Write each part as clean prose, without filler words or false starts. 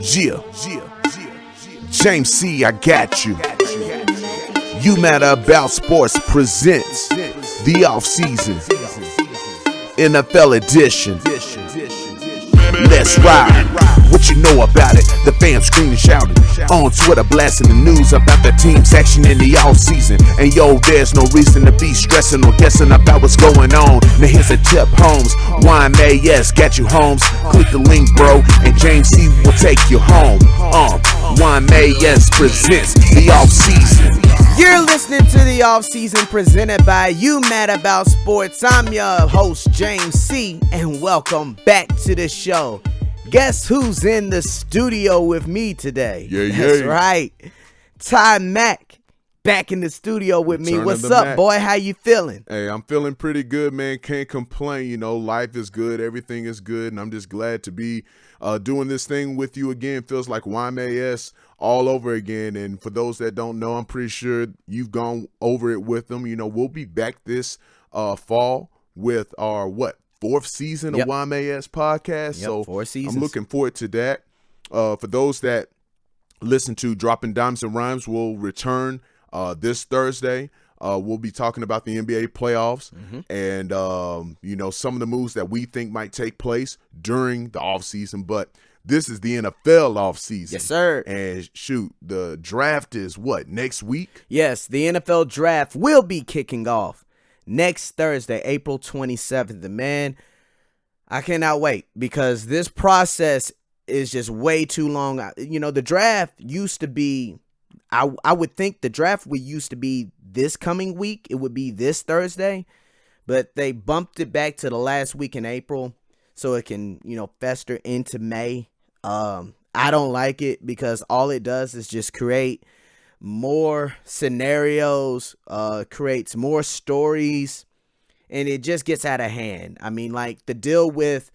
Yeah. James C, I got you. You Matter About Sports presents the Offseason NFL edition. Let's ride. What you know about it? The fans screaming, shouting on Twitter, blasting the news about the team's action in the offseason. And yo, there's no reason to be stressing or guessing about what's going on. Now here's a tip, Holmes. Wine May, yes, got you, Holmes. Click the link, bro, and James C will take you home. Wine May, yes, presents the offseason. You're listening to the Offseason presented by You Matter About Sports. I'm your host, James C, and welcome back to the show. Guess who's in the studio with me today? That's right. Ty Mack back in the studio with me. What's up, boy? How you feeling? Hey, I'm feeling pretty good, man. Can't complain. You know, life is good. Everything is good. And I'm just glad to be doing this thing with you again. Feels like YMAS all over again. And for those that don't know, I'm pretty sure you've gone over it with them. You know, we'll be back this fall with our, fourth season of YMAS podcast. So 4 seasons. I'm looking forward to that. For those that listen to Dropping Dimes and Rhymes, will return this Thursday. We'll be talking about the NBA playoffs and, you know, some of the moves that we think might take place during the offseason. But this is the NFL offseason. Yes, sir. And shoot, the draft is next week? Yes, the NFL draft will be kicking off next Thursday, April 27th. And man, I cannot wait because this process is just way too long. You know, the draft used to be, I would think the draft used to be this coming week. It would be this Thursday, but they bumped it back to the last week in April so it can, you know, fester into May. I don't like it because all it does is just create more scenarios, creates more stories, and it just gets out of hand. I mean, like the deal with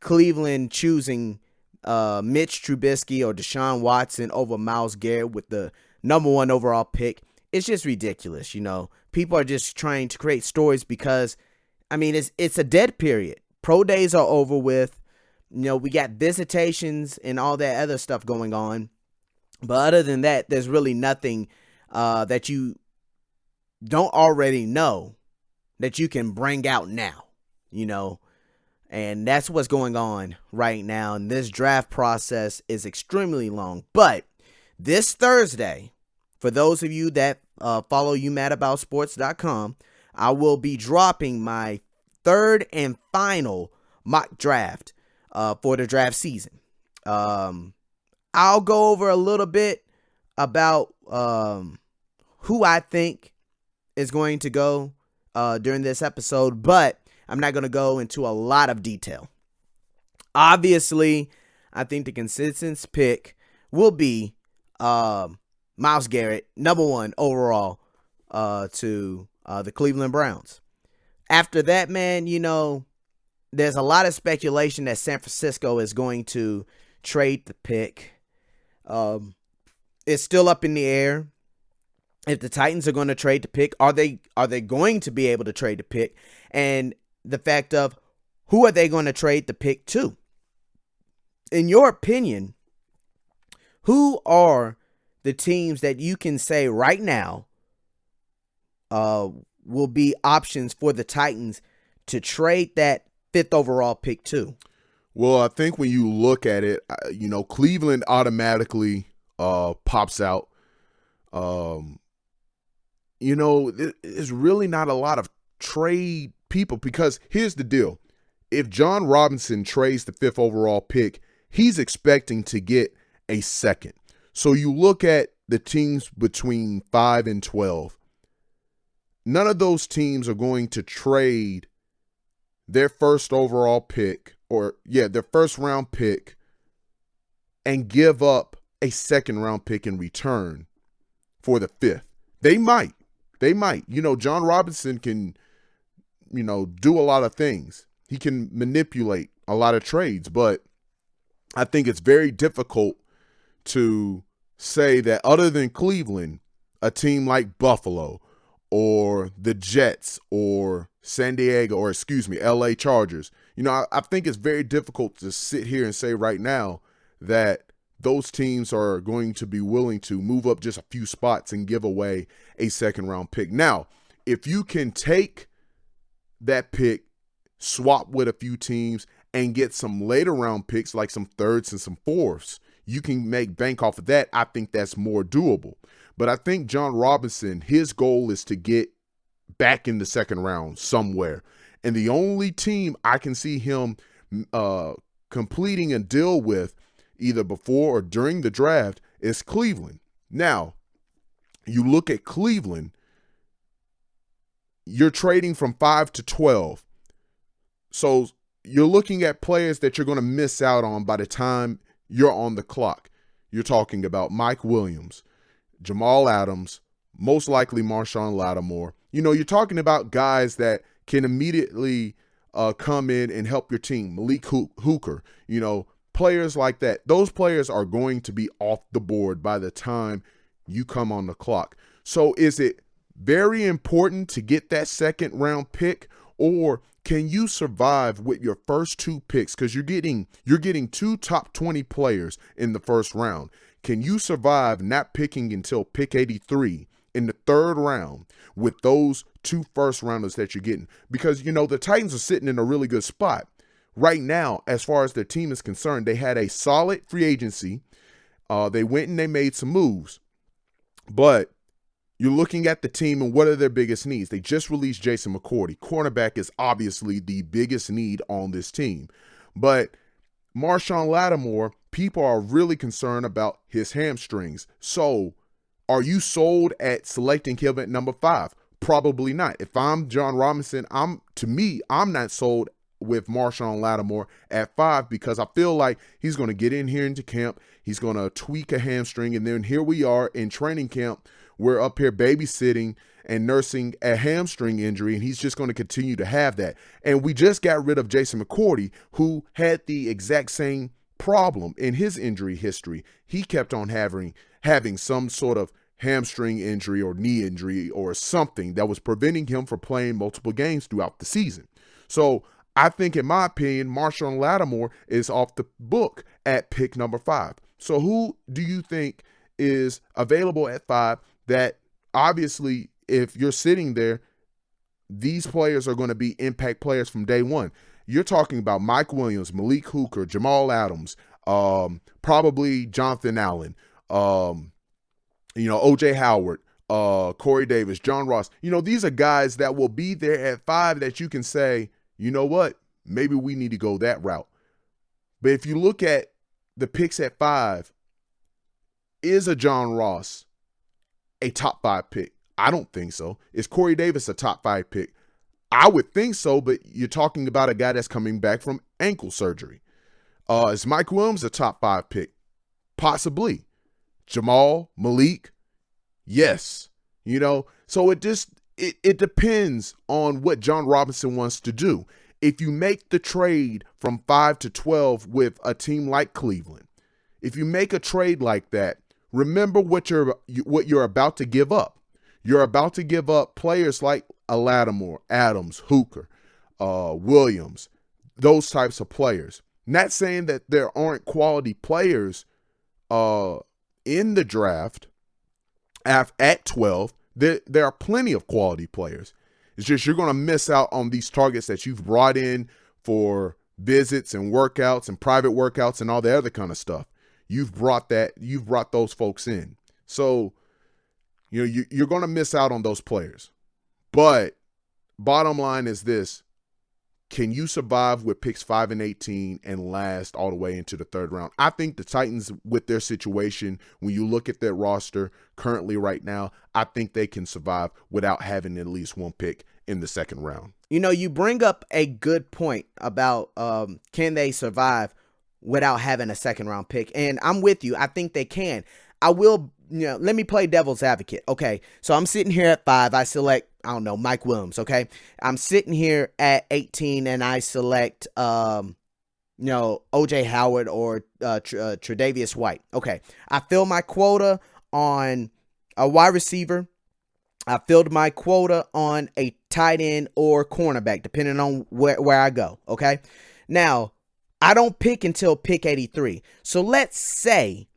Cleveland choosing Mitch Trubisky or Deshaun Watson over Myles Garrett with the number 1 overall pick. It's just ridiculous. You know, people are just trying to create stories because, I mean, it's a dead period. Pro days are over with. You know, we got visitations and all that other stuff going on. But other than that, there's really nothing that you don't already know that you can bring out now, you know. And that's what's going on right now. And this draft process is extremely long. But this Thursday, for those of you that follow YouMadAboutSports.com, I will be dropping my third and final mock draft for the draft season. I'll go over a little bit about who I think is going to go during this episode, but I'm not going to go into a lot of detail. Obviously, I think the consensus pick will be Myles Garrett, number 1 overall to the Cleveland Browns. After that, man, you know, there's a lot of speculation that San Francisco is going to trade the pick. It's still up in the air. If the Titans are going to trade the pick, are they going to be able to trade the pick? And the fact of who are they going to trade the pick to? In your opinion, who are the teams that you can say right now will be options for the Titans to trade that 5th overall pick to? Well, I think when you look at it, you know, Cleveland automatically pops out. You know, there's really not a lot of trade people because here's the deal. If John Robinson trades the 5th overall pick, he's expecting to get a second. So you look at the teams between 5 and 12. None of those teams are going to trade their 1st overall pick their 1st round pick and give up a 2nd round pick in return for the 5th. They might. You know, John Robinson can, you know, do a lot of things. He can manipulate a lot of trades, but I think it's very difficult to say that other than Cleveland, a team like Buffalo or the Jets or LA Chargers, you know, I think it's very difficult to sit here and say right now that those teams are going to be willing to move up just a few spots and give away a second-round pick. Now, if you can take that pick, swap with a few teams, and get some later-round picks like some thirds and some fourths, you can make bank off of that. I think that's more doable. But I think John Robinson, his goal is to get back in the second round somewhere. And the only team I can see him completing a deal with either before or during the draft is Cleveland. Now, you look at Cleveland, you're trading from 5 to 12. So you're looking at players that you're going to miss out on by the time you're on the clock. You're talking about Mike Williams, Jamal Adams, most likely Marshawn Lattimore. You're talking about guys that can immediately come in and help your team. Malik Hooker, players like that. Those players are going to be off the board by the time you come on the clock. So is it very important to get that second round pick, or can you survive with your first two picks? Because you're getting two top 20 players in the first round. Can you survive not picking until pick 83 in the third round with those two first rounders that you're getting? Because, the Titans are sitting in a really good spot. Right now, as far as their team is concerned, they had a solid free agency. They went and they made some moves. But you're looking at the team and what are their biggest needs? They just released Jason McCourty. Cornerback is obviously the biggest need on this team. But Marshawn Lattimore, people are really concerned about his hamstrings. So are you sold at selecting him at number 5? Probably not. If I'm John Robinson, I'm not sold with Marshawn Lattimore at 5 because I feel like he's going to get in here into camp. He's going to tweak a hamstring. And then here we are in training camp. We're up here babysitting and nursing a hamstring injury, and he's just going to continue to have that. And we just got rid of Jason McCourty, who had the exact same problem in his injury history. He kept on having some sort of hamstring injury or knee injury or something that was preventing him from playing multiple games throughout the season. So I think, in my opinion, Marshawn Lattimore is off the book at pick number 5. So who do you think is available at 5 that obviously, if you're sitting there, these players are going to be impact players from day one? You're talking about Mike Williams, Malik Hooker, Jamal Adams, probably Jonathan Allen, O.J. Howard, Corey Davis, John Ross. These are guys that will be there at 5 that you can say, you know what, maybe we need to go that route. But if you look at the picks at 5, is a John Ross a top 5 pick? I don't think so. Is Corey Davis a top 5 pick? I would think so, but you're talking about a guy that's coming back from ankle surgery. Is Mike Williams a top 5 pick? Possibly. Jamal, Malik, yes. So it depends on what John Robinson wants to do. If you make the trade from 5 to 12 with a team like Cleveland, if you make a trade like that, remember what you're about to give up. You're about to give up players like Lattimore, Adams, Hooker, Williams, those types of players. Not saying that there aren't quality players in the draft at 12. There are plenty of quality players. It's just you're going to miss out on these targets that you've brought in for visits and workouts and private workouts and all the other kind of stuff. You've brought those folks in. So, you're going to miss out on those players. But bottom line is this: can you survive with picks 5 and 18 and last all the way into the third round? I think the Titans, with their situation, when you look at their roster currently right now, I think they can survive without having at least one pick in the second round. You bring up a good point about can they survive without having a second round pick. And I'm with you. I think they can. I will, let me play devil's advocate. Okay. So I'm sitting here at 5. I select, Mike Williams. Okay. I'm sitting here at 18 and I select, O.J. Howard or Tre'Davious White. Okay. I fill my quota on a wide receiver. I filled my quota on a tight end or cornerback, depending on where I go. Okay. Now, I don't pick until pick 83. So let's say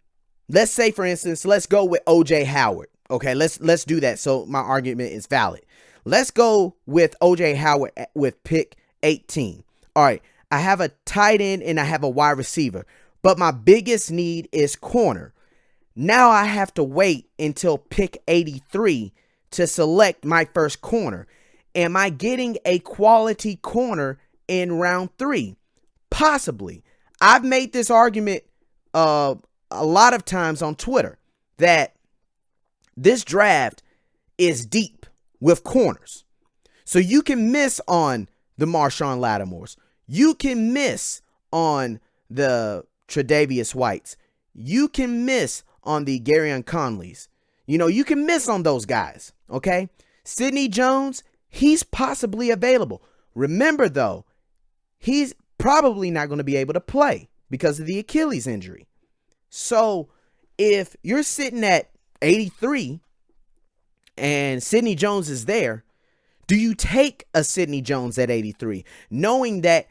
for instance, let's go with OJ Howard. Okay, let's do that so my argument is valid. Let's go with OJ Howard with pick 18. All right, I have a tight end and I have a wide receiver, but my biggest need is corner. Now I have to wait until pick 83 to select my first corner. Am I getting a quality corner in round 3? Possibly. I've made this argument a lot of times on Twitter that this draft is deep with corners. So you can miss on the Marshawn Lattimores. You can miss on the Tre'Davious Whites. You can miss on the Garyon Conleys. You can miss on those guys, okay? Sidney Jones, he's possibly available. Remember, though, he's probably not going to be able to play because of the Achilles injury. So if you're sitting at 83 and Sidney Jones is there, do you take a Sidney Jones at 83, knowing that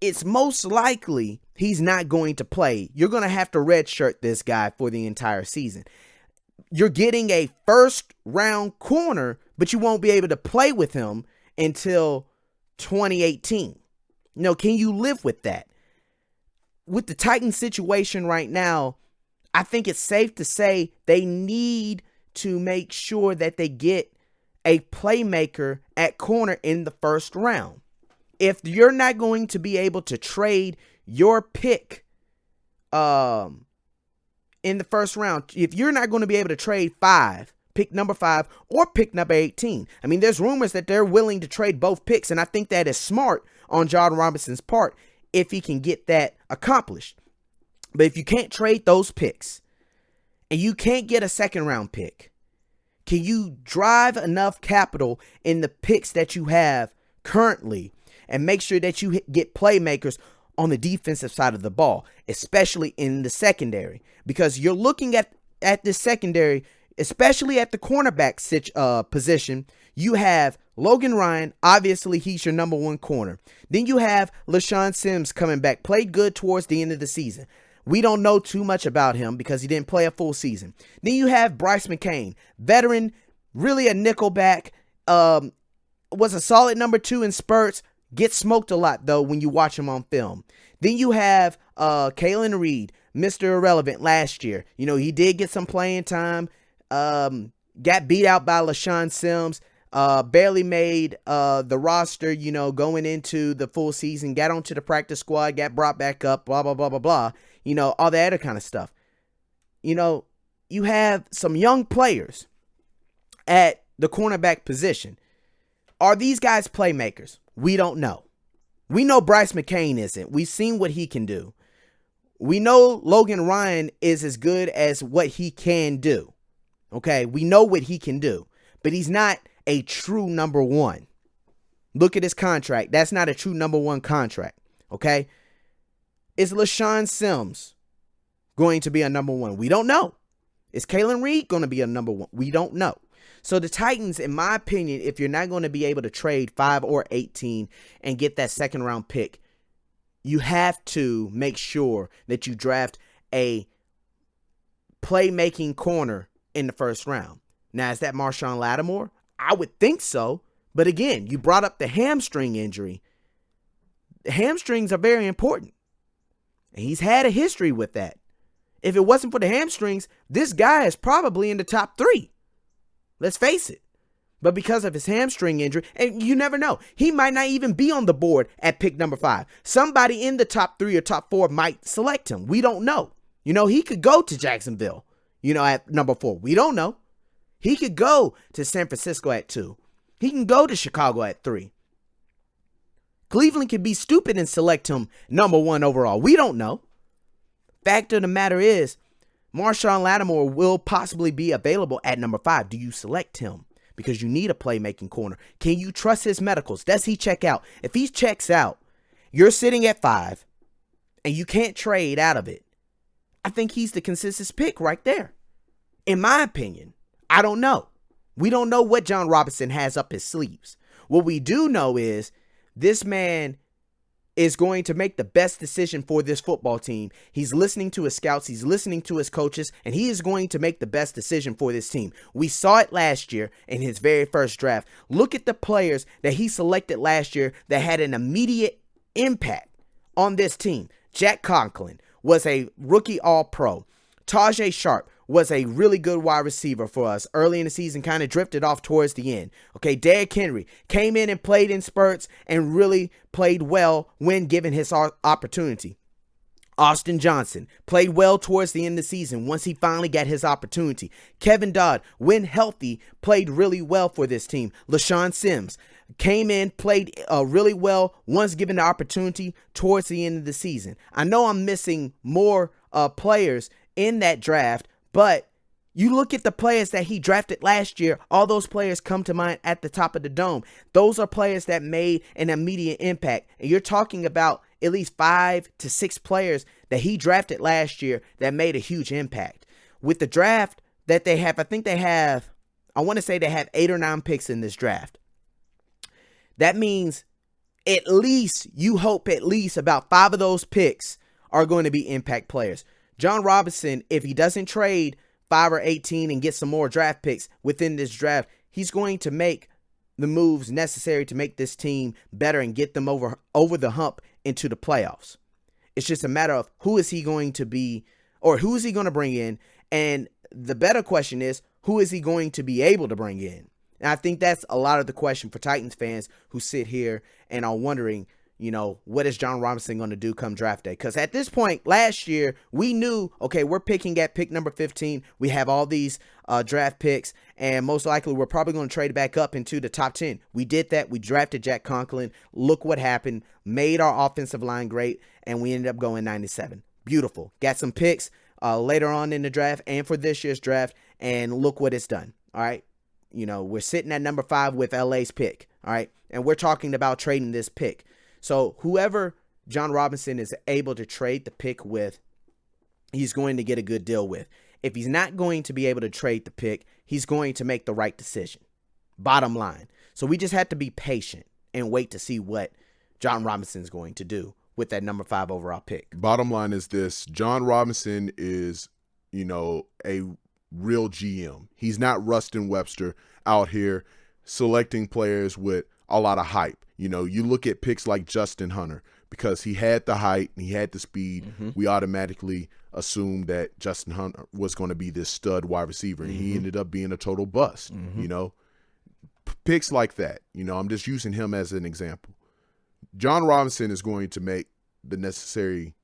it's most likely he's not going to play? You're going to have to redshirt this guy for the entire season. You're getting a first round corner, but you won't be able to play with him until 2018. Can you live with that? With the Titans situation right now, I think it's safe to say they need to make sure that they get a playmaker at corner in the first round. If you're not going to be able to trade your pick in the first round, if you're not going to be able to trade pick number 5 or pick number 18, there's rumors that they're willing to trade both picks, and I think that is smart on John Robinson's part if he can get that accomplished. But if you can't trade those picks and you can't get a second round pick, can you drive enough capital in the picks that you have currently and make sure that you get playmakers on the defensive side of the ball, especially in the secondary? Because you're looking at this secondary, especially at the cornerback position. You have Logan Ryan. Obviously, he's your number 1 corner. Then you have LaShawn Sims coming back. Played good towards the end of the season. We don't know too much about him because he didn't play a full season. Then you have Bryce McCain, veteran, really a nickelback, was a solid number 2 in spurts, gets smoked a lot, though, when you watch him on film. Then you have Kalen Reed, Mr. Irrelevant last year. He did get some playing time, got beat out by LaShawn Sims, barely made the roster, going into the full season, got onto the practice squad, got brought back up, blah, blah, blah, blah, blah. All that other kind of stuff. You have some young players at the cornerback position. Are these guys playmakers? We don't know. We know Bryce McCain isn't. We've seen what he can do. We know Logan Ryan is as good as what he can do. Okay, we know what he can do. But he's not a true number 1. Look at his contract. That's not a true number 1 contract. Okay? Is LaShawn Sims going to be a number 1? We don't know. Is Kalen Reed going to be a number 1? We don't know. So the Titans, in my opinion, if you're not going to be able to trade 5 or 18 and get that second round pick, you have to make sure that you draft a playmaking corner in the first round. Now, is that Marshawn Lattimore? I would think so. But again, you brought up the hamstring injury. The hamstrings are very important. And he's had a history with that. If it wasn't for the hamstrings, this guy is probably in the top 3. Let's face it. But because of his hamstring injury, and you never know, he might not even be on the board at pick number 5. Somebody in the top 3 or top 4 might select him. We don't know. He could go to Jacksonville, at number 4. We don't know. He could go to San Francisco at 2. He can go to Chicago at 3. Cleveland could be stupid and select him number 1 overall. We don't know. Fact of the matter is, Marshawn Lattimore will possibly be available at number 5. Do you select him? Because you need a playmaking corner. Can you trust his medicals? Does he check out? If he checks out, you're sitting at 5, and you can't trade out of it. I think he's the consensus pick right there. In my opinion, I don't know. We don't know what John Robinson has up his sleeves. What we do know is this man is going to make the best decision for this football team. He's listening to his scouts, he's listening to his coaches, and he is going to make the best decision for this team. We saw it last year in his very first draft. Look at the players that he selected last year that had an immediate impact on this team. Jack Conklin was a rookie All-Pro. Tajay Sharp was a really good wide receiver for us early in the season, kind of drifted off towards the end. Okay, Derrick Henry came in and played in spurts and really played well when given his opportunity. Austin Johnson played well towards the end of the season once he finally got his opportunity. Kevin Dodd, when healthy, played really well for this team. LaShawn Sims came in, played really well once given the opportunity towards the end of the season. I know I'm missing more players in that draft, but you look at the players that he drafted last year, all those players come to mind at the top of the dome. Those are players that made an immediate impact. And you're talking about at least 5 to 6 players that he drafted last year that made a huge impact. With the draft that they have, I want to say they have 8 or 9 picks in this draft. That means you hope at least about 5 of those picks are going to be impact players. John Robinson, if he doesn't trade 5 or 18 and get some more draft picks within this draft, he's going to make the moves necessary to make this team better and get them over the hump into the playoffs. It's just a matter of who is he going to be, or who is he going to bring in, and the better question is, who is he going to be able to bring in? And I think that's a lot of the question for Titans fans who sit here and are wondering, what is John Robinson going to do come draft day? Because at this point, last year, we knew, okay, we're picking at pick number 15. We have all these draft picks, and most likely we're probably going to trade back up into the top 10. We did that. We drafted Jack Conklin. Look what happened. Made our offensive line great, and we ended up going 97. Beautiful. Got some picks later on in the draft and for this year's draft, and look what it's done. All right. We're sitting at number 5 with LA's pick. All right. And we're talking about trading this pick. So whoever John Robinson is able to trade the pick with, he's going to get a good deal with. If he's not going to be able to trade the pick, he's going to make the right decision. Bottom line. So we just have to be patient and wait to see what John Robinson is going to do with that number 5 overall pick. Bottom line is this. John Robinson is, a real GM. He's not Rustin Webster out here selecting players with a lot of hype. You look at picks like Justin Hunter, because he had the height and he had the speed. Mm-hmm. We automatically assumed that Justin Hunter was going to be this stud wide receiver, and he ended up being a total bust. Picks like that. I'm just using him as an example. John Robinson is going to make the necessary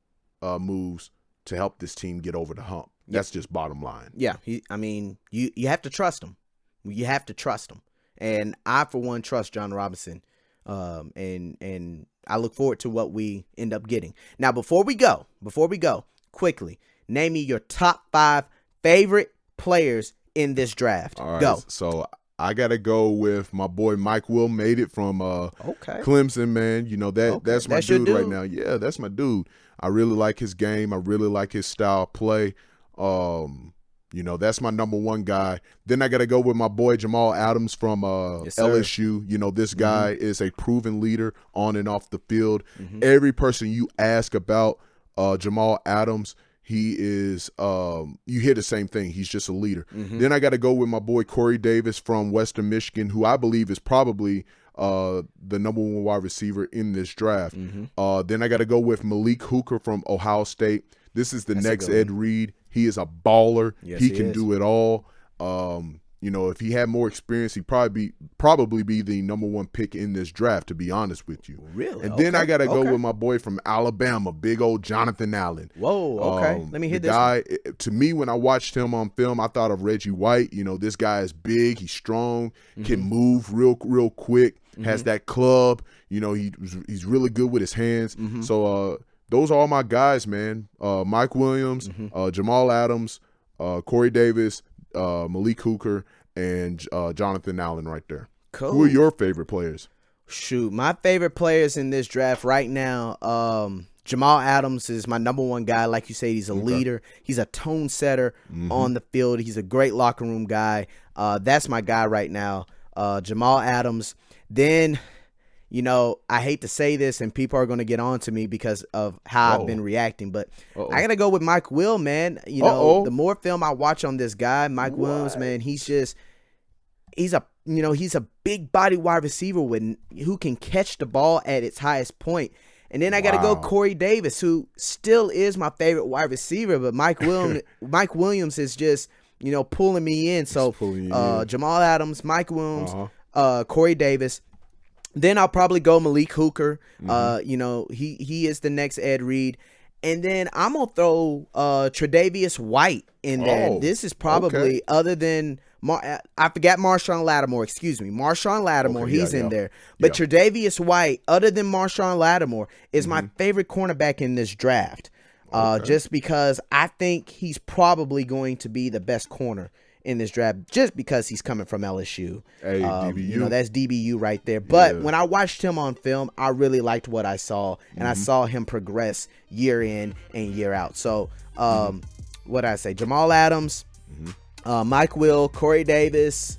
moves to help this team get over the hump. That's just bottom line. Yeah, you have to trust him. You have to trust him. And I, for one, trust John Robinson. And I look forward to what we end up getting. Now, before we go, quickly, name me your top 5 favorite players in this draft. All right, go. So I got to go with my boy Mike Will. Made it from Clemson, man. That's my dude right now. Yeah, that's my dude. I really like his game. I really like his style of play. That's my number 1 guy. Then I got to go with my boy Jamal Adams from LSU. This guy is a proven leader on and off the field. Every person you ask about Jamal Adams, he is you hear the same thing. He's just a leader. Then I got to go with my boy Corey Davis from Western Michigan, who I believe is probably the number 1 wide receiver in this draft. Then I got to go with Malik Hooker from Ohio State. This is the next Ed Reed. He is a baller. Yes, he can do it all. If he had more experience, he'd probably be the number 1 pick in this draft, to be honest with you. Really? And then I got to go with my boy from Alabama, big old Jonathan Allen. Whoa, okay. Let me hit this guy. To me, when I watched him on film, I thought of Reggie White. This guy is big. He's strong, can move real quick, has that club. He's really good with his hands. So those are all my guys, man. Mike Williams, Jamal Adams, Corey Davis, Malik Hooker, and Jonathan Allen right there. Cool. Who are your favorite players? Shoot, my favorite players in this draft right now, Jamal Adams is my number 1 guy. Like you say, he's a leader. He's a tone setter on the field. He's a great locker room guy. That's my guy right now, Jamal Adams. Then you know, I hate to say this, and people are going to get on to me because of how I've been reacting, but I got to go with Mike Will, man. You know, the more film I watch on this guy, Mike Williams, man, he's a big body wide receiver who can catch the ball at its highest point. And then I got to go Corey Davis, who still is my favorite wide receiver, but Mike Williams is just, you know, pulling me in. So Jamal Adams, Mike Williams, Corey Davis. Then I'll probably go Malik Hooker. You know, he is the next Ed Reed. And then I'm going to throw Tre'Davious White in there. This is probably, other than I forgot Marshawn Lattimore. Excuse me. Marshawn Lattimore, he's in there. But Tre'Davious White, other than Marshawn Lattimore, is my favorite cornerback in this draft. Just because I think he's probably going to be the best corner in this draft, just because he's coming from LSU. Hey, DBU. You know, that's DBU right there. But when I watched him on film, I really liked what I saw, and I saw him progress year in and year out. So, what did I say? Jamal Adams, Mike Will, Corey Davis,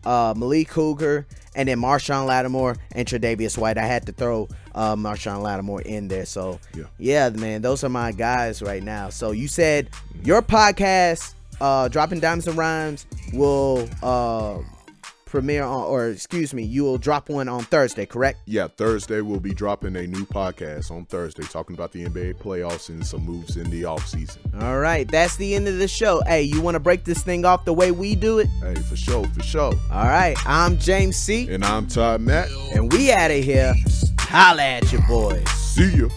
Malik Hooker, and then Marshawn Lattimore and Tre'Davious White. I had to throw Marshawn Lattimore in there. So, yeah, man, those are my guys right now. So you said your podcast, Dropping Dimes and Rhymes, will premiere on, or excuse me, you will drop one on Thursday, correct? Yeah, Thursday we'll be dropping a new podcast on Thursday, talking about the NBA playoffs and some moves in the offseason. All right, that's the end of the show. Hey, you want to break this thing off the way we do it? Hey, for sure. All right, I'm James C. And I'm Todd Matt. And we out of here. Holla at you, boys. See ya.